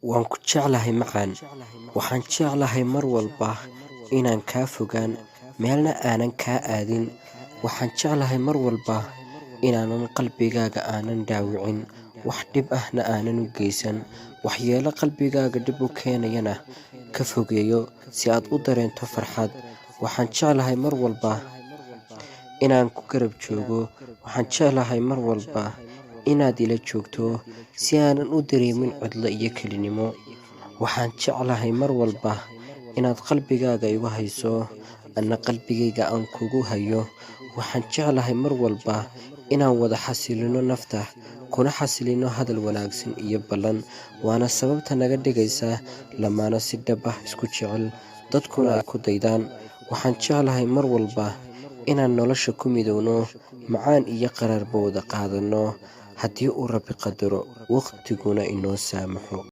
waan ku jeclahay macaan. Waxaan jeclahay mar walba inaan kaa fogaan, meelna aanan kaa aadin. Waxaan jeclahay mar walba inaanan qalbigaaga aanan dhaawicin, wax dhib ahna aanan u geysan. Waxyeelo qalbigaaga dhib u keenayana ka fogeeyo si aad u dareento farxad. Waxaan jeclahay mar walba inaan ku garab joogo. Waxaan jeclahay mar walba inaad ila joogto si aanan u dareemin cidlo iyo kelinimo. Waxaan jeclahay mar walba inaad qalbigaaga igu hayso, anna qalbigayga aan kugu hayo. Waxaan jeclahay mar walba inaan wada xasilino nafta, kuna xasilino hadal wanaagsan iyo ballan. Waana sababta naga dhigaysa lamaano si dhab ah isku jecel, dadkuna ay ku daydaan. Waxaan jeclahay mar walba inaan nolosha ku midowno, macaan iyo qaraarba wada qaadano, haddii uu Rabbi qadaro, waqtiguna inoo saamaxo.